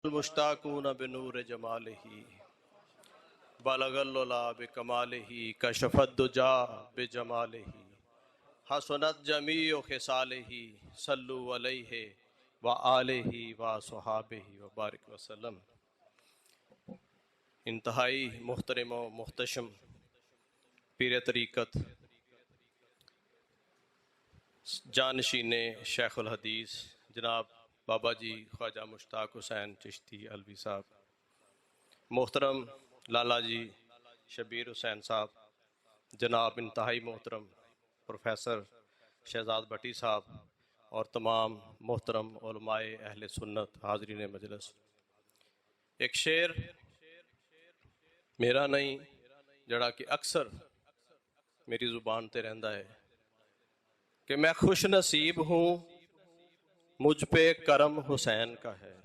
मुश्ताकून बिनूर जमालिही बलगल्लुला बिकमालिही कशफद्दुजा बिजमालिही हसनत जमीउ खिसालिही सल्लु अलैहि व आलिही व सहाबिही व बारिक वसल्लम। इंतहाई मुहतरम व मुहतशम पीर तरीक़त जानशीने शेखुल हदीस जनाब बाबा जी ख्वाजा मुश्ताक हुसैन चिश्ती अलवी साहब, मोहतरम लाला जी शबीर हुसैन साहब, जनाब इंतहाई मोहतरम प्रोफेसर शहजाद भट्टी साहब और तमाम मोहतरम उलमाए अहले सुन्नत हाज़रीन मजलिस। एक शेर मेरा नहीं जड़ा कि अक्सर मेरी ज़ुबान ते रहंदा है कि मैं खुश नसीब हूँ मुझ पे करम हुसैन का है।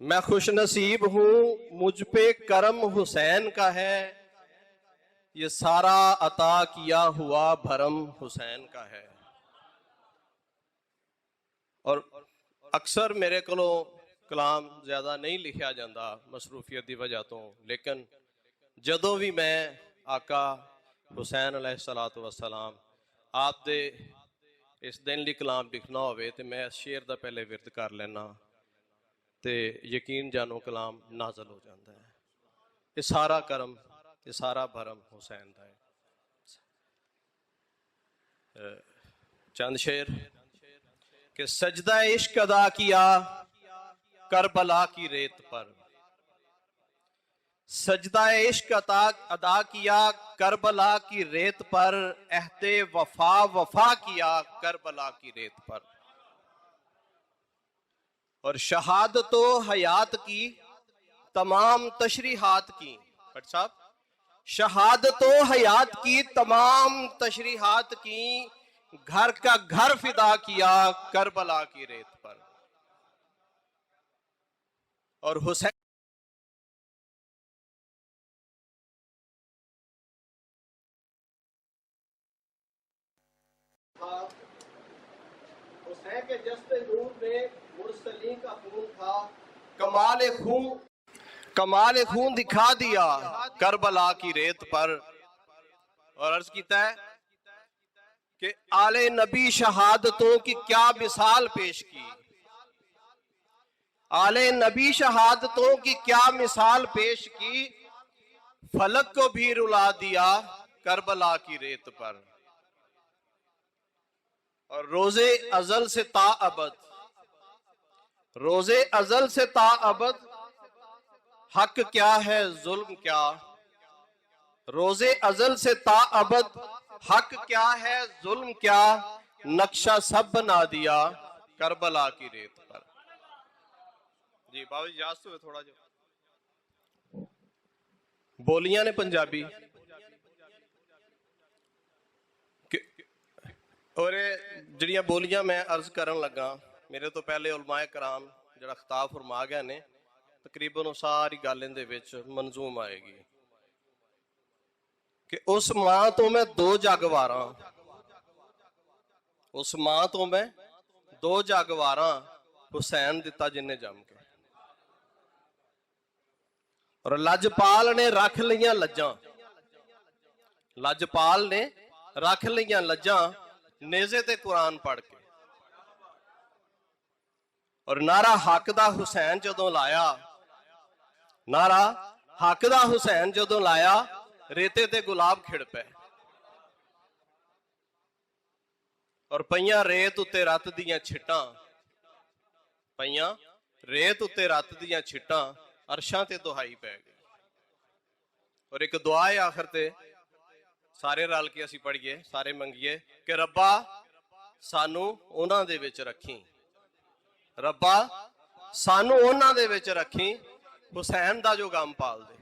मैं खुश नसीब हूँ मुझ पे करम हुसैन का है, ये सारा अता किया हुआ भरम हुसैन का है। और अक्सर मेरे को कलाम ज्यादा नहीं लिखा जाता मसरूफियत की वजह तो, लेकिन जदों भी मैं आका हुसैन अलैहिस्सलातु वस्सलाम आप दे इस दिन ली कलाम लिखना होवे ते मैं शेर दा पहले विरद कर लेना ते यकीन जानो कलाम नाजल हो जाता है। ये सारा करम ये सारा भरम हुसैन दा है। चंद शेर कि सजदा इश्क अदा किया करबला की रेत पर, सजदा इश्क अदा किया करबला की रेत पर, अहदे वफा वफा किया करबला की रेत पर। और शहादतो हयात की तमाम तशरीहात की, भट्ट साहब, शहादतो हयात की तमाम तशरीहात की, घर का घर फिदा किया करबला की रेत पर। और हुसैन के जस्ते नूर में मुरसलीन का खून था, कमाल खून दिखा दिया करबला की रेत पर। और अर्ज कीता है कि आले नबी शहादतों की क्या मिसाल पेश की, आले नबी शहादतों की क्या मिसाल पेश की, फलक को भी रुला दिया करबला की रेत पर। और रोजे अजल से ता अबद, रोजे अजल से ता अबद हक क्या है जुल्म क्या, रोजे अजल से ता अबद हक क्या है जुल्म क्या, नक्शा सब बना दिया करबला की रेत पर। जी बाबा जी याद तो थोड़ा जो बोलियां ने पंजाबी और जड़ियां बोलियां मैं अर्ज करन लगा, मेरे तो पहले उलमाए कराम जड़ा खिताब फरमा गए ने, तकरीबन सारी गल इहदे विच मंजूम आएगी कि उस मां तो मैं दो जग वारा, उस मां तो मैं दो जग वारा, हुसैन दिता जिन्ने जम के। और लजपाल ने रख लियां लज्जां, लजपाल ने रख लियां लज्जां नेज़े ते कुरान पढ़ के। और नारा हक दा हुसैन जदों लाया, नारा हक दा हुसैन जदों लाया, रेते ते गुलाब खिड़ पे। और पईयां रेत उत्ते रत दियां छिटां, पईयां रेत उत्ते रत दियां छिटां, अरशां ते दुहाई पै गई। और एक दुआ है आखिर ते सारे रल के असीं पढ़िए, सारे मंगिए कि रब्बा सानू उन्हां दे विच रखी, रब्बा सानू उन्हां दे विच रखी, हुसैन दा जो गम पाल दे।